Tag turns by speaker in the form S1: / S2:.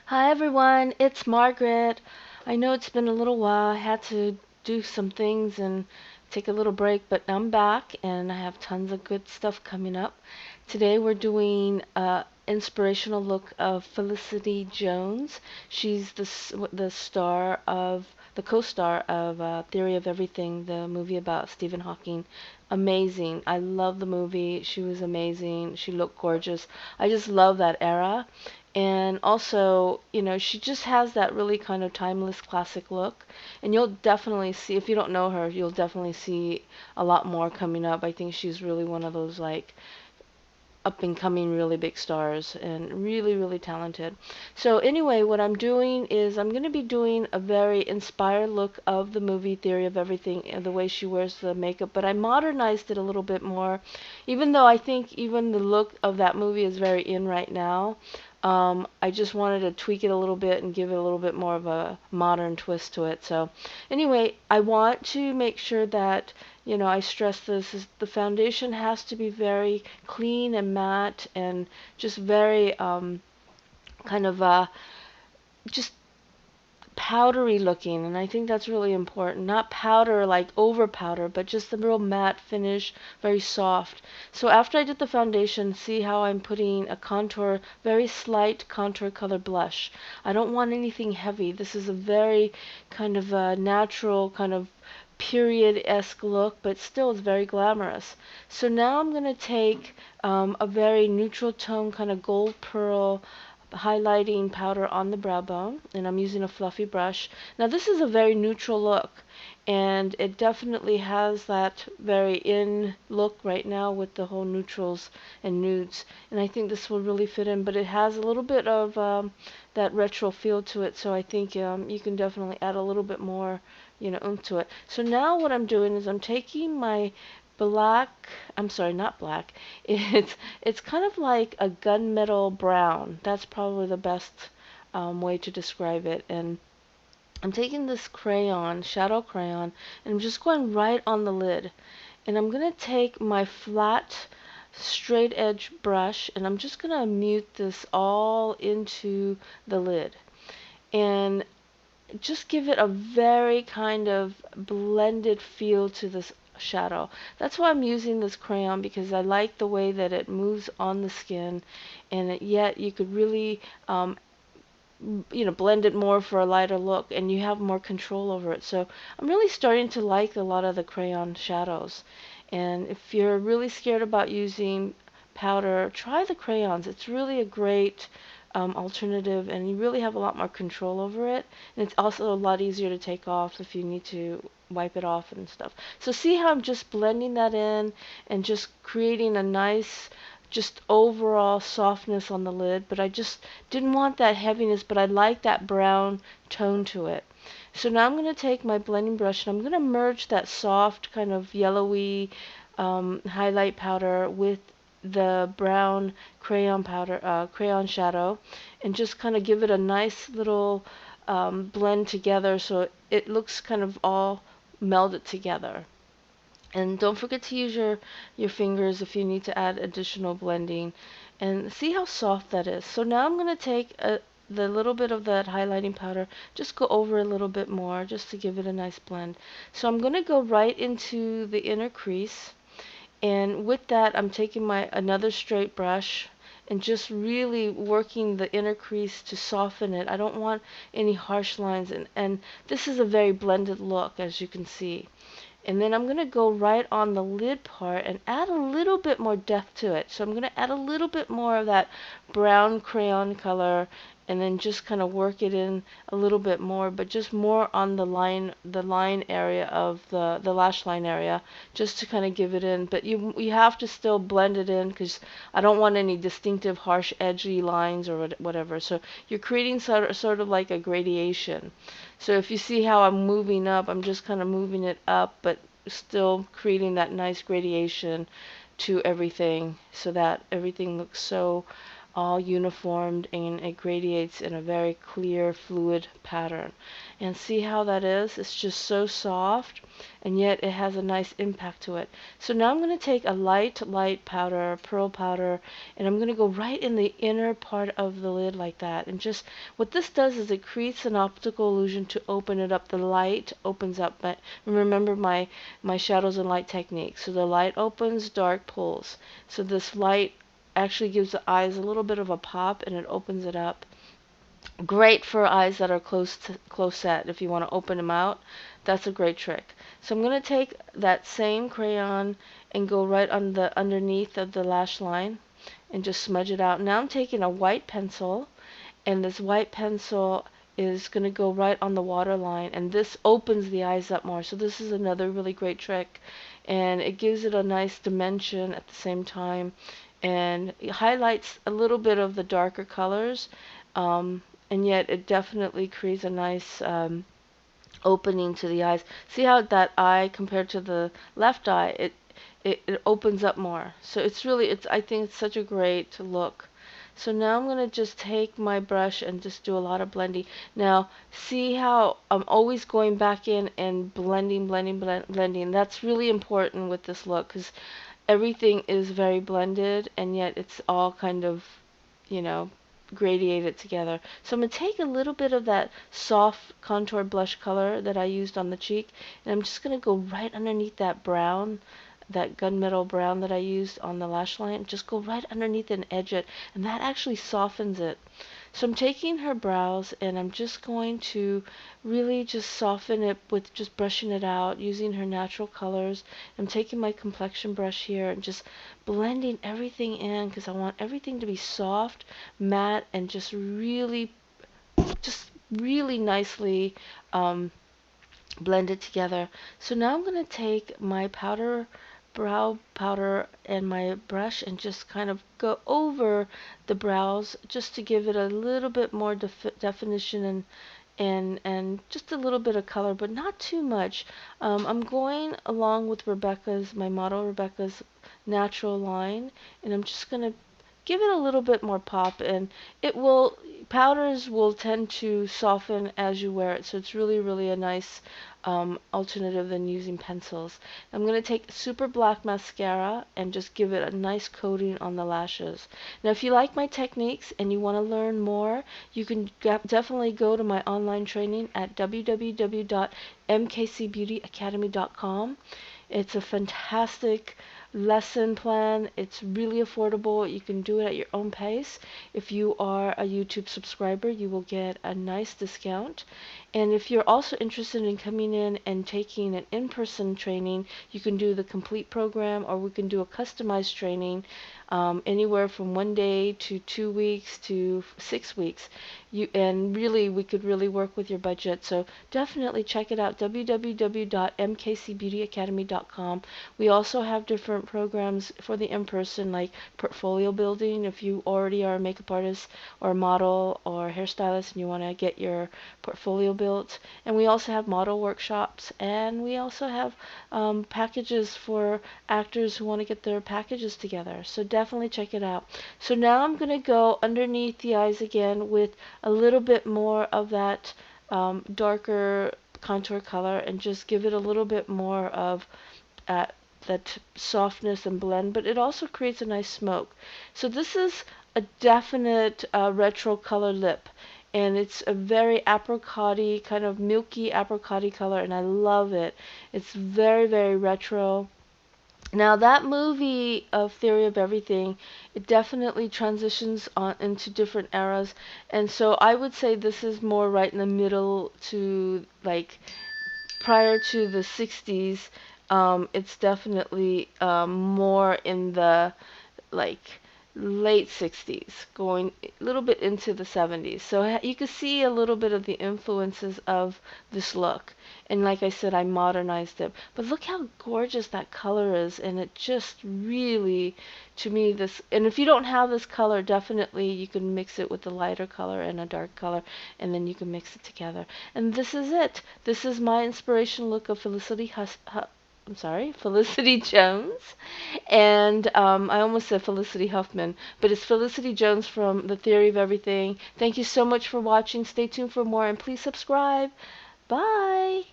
S1: Hi everyone, it's Margaret. I know it's been a little while. I had to do some things and take a little break, but I'm back and I have tons of good stuff coming up. Today we're doing an inspirational look of Felicity Jones. She's the star of the co-star of Theory of Everything, the movie about Stephen Hawking. Amazing. I love the movie. She was amazing. She looked gorgeous. I just love that era. And also, she just has that really kind of timeless classic look. And you'll definitely see, if you don't know her, you'll definitely see a lot more coming up. I think she's really one of those like up and coming really big stars and really, really talented. So anyway, what I'm doing is I'm going to be doing a very inspired look of the movie Theory of Everything and the way she wears the makeup, but I modernized it a little bit more, even though I think even the look of that movie is very in right now. I just wanted to tweak it a little bit and give it a little bit more of a modern twist to it. So anyway, I want to make sure that I stress this is the foundation has to be very clean and matte and just very kind of just powdery looking, and I think that's really important. Not powder like over powder, but just the real matte finish, very soft. So after I did the foundation, see how I'm putting a contour, very slight contour color blush. I don't want anything heavy. This is a very kind of a natural kind of period-esque look, but still it's very glamorous. So now I'm going to take a very neutral tone, kind of gold pearl highlighting powder on the brow bone, and I'm using a fluffy brush. Now this is a very neutral look, and it definitely has that very in look right now with the whole neutrals and nudes, and I think this will really fit in, but it has a little bit of that retro feel to it, so I think you can definitely add a little bit more oomph to it. So now what I'm doing is I'm taking my black, I'm sorry, not black. It's kind of like a gunmetal brown. That's probably the best way to describe it. And I'm taking this crayon, shadow crayon, and I'm just going right on the lid. And I'm going to take my flat, straight edge brush, and I'm just going to mute this all into the lid. And just give it a very kind of blended feel to this shadow. That's why I'm using this crayon, because I like the way that it moves on the skin, and yet you could really blend it more for a lighter look, and you have more control over it. So I'm really starting to like a lot of the crayon shadows. And if you're really scared about using powder, try the crayons. It's really a great alternative, and you really have a lot more control over it. And it's also a lot easier to take off if you need to wipe it off and stuff. So see how I'm just blending that in and just creating a nice just overall softness on the lid, but I just didn't want that heaviness, but I like that brown tone to it. So now I'm going to take my blending brush and I'm going to merge that soft kind of yellowy highlight powder with the brown crayon powder, crayon shadow, and just kind of give it a nice little blend together so it looks kind of all melded together. And don't forget to use your fingers if you need to add additional blending. And see how soft that is. So now I'm going to take the little bit of that highlighting powder, just go over a little bit more just to give it a nice blend. So I'm going to go right into the inner crease. And with that, I'm taking my another straight brush and just really working the inner crease to soften it. I don't want any harsh lines, and this is a very blended look, as you can see. And then I'm going to go right on the lid part and add a little bit more depth to it. So I'm going to add a little bit more of that brown crayon color and then just kind of work it in a little bit more, but just more on the line area of the lash line area, just to kind of give it in. But you have to still blend it in, because I don't want any distinctive harsh edgy lines or whatever. So you're creating sort of like a gradation. So if you see how I'm moving up, I'm just kind of moving it up, but still creating that nice gradation to everything, so that everything looks so all uniformed, and it gradiates in a very clear fluid pattern. And see how that is? It's just so soft, and yet it has a nice impact to it. So now I'm going to take a light powder, pearl powder, and I'm going to go right in the inner part of the lid like that. And just what this does is it creates an optical illusion to open it up. The light opens up. But remember my shadows and light technique. So the light opens, dark pulls. So this light actually gives the eyes a little bit of a pop, and it opens it up. Great for eyes that are close set. If you want to open them out, that's a great trick. So I'm going to take that same crayon and go right on the underneath of the lash line and just smudge it out. Now I'm taking a white pencil, and this white pencil is going to go right on the waterline, and this opens the eyes up more. So this is another really great trick, and it gives it a nice dimension at the same time, and it highlights a little bit of the darker colors, and yet it definitely creates a nice opening to the eyes. See how that eye compared to the left eye, it opens up more. So I think it's such a great look. So now I'm going to just take my brush and just do a lot of blending. Now, see how I'm always going back in and blending. That's really important with this look, because everything is very blended, and yet it's all kind of, you know, gradiated together. So I'm going to take a little bit of that soft contour blush color that I used on the cheek, and I'm just going to go right underneath that brown, that gunmetal brown that I used on the lash line. Just go right underneath and edge it, and that actually softens it. So I'm taking her brows, and I'm just going to really just soften it with just brushing it out using her natural colors. I'm taking my complexion brush here and just blending everything in, because I want everything to be soft, matte, and just really nicely blended together. So now I'm going to take my brow powder and my brush and just kind of go over the brows just to give it a little bit more definition, and just a little bit of color, but not too much. I'm going along with my model Rebecca's natural line, and I'm just going to give it a little bit more pop, and powders will tend to soften as you wear it, so it's really a nice alternative than using pencils. I'm going to take super black mascara and just give it a nice coating on the lashes. Now, if you like my techniques and you want to learn more, you can definitely go to my online training at www.mkcbeautyacademy.com. It's a fantastic lesson plan. It's really affordable. You can do it at your own pace. If you are a YouTube subscriber, you will get a nice discount. And if you're also interested in coming in and taking an in-person training, you can do the complete program, or we can do a customized training, anywhere from 1 day to 2 weeks to 6 weeks. And really, we could really work with your budget. So definitely check it out, www.mkcbeautyacademy.com. We also have different programs for the in-person, like portfolio building. If you already are a makeup artist or model or hairstylist and you want to get your portfolio built. And we also have model workshops, and we also have packages for actors who want to get their packages together. So definitely check it out. So now I'm going to go underneath the eyes again with a little bit more of that darker contour color, and just give it a little bit more of that softness and blend, but it also creates a nice smoke. So this is a definite retro color lip, and it's a very apricot-y, kind of milky apricot-y color, and I love it. It's very retro. Now, that movie of Theory of Everything, it definitely transitions on into different eras, and so I would say this is more right in the middle to, like, prior to the 60s. It's definitely more in the, like, late 60s, going a little bit into the 70s. So you can see a little bit of the influences of this look. And like I said, I modernized it. But look how gorgeous that color is, and it just really, to me, and if you don't have this color, definitely you can mix it with a lighter color and a dark color, and then you can mix it together. And this is it. This is my inspiration look of I'm sorry, Felicity Jones. And I almost said Felicity Huffman, but it's Felicity Jones from The Theory of Everything. Thank you so much for watching. Stay tuned for more, and please subscribe. Bye.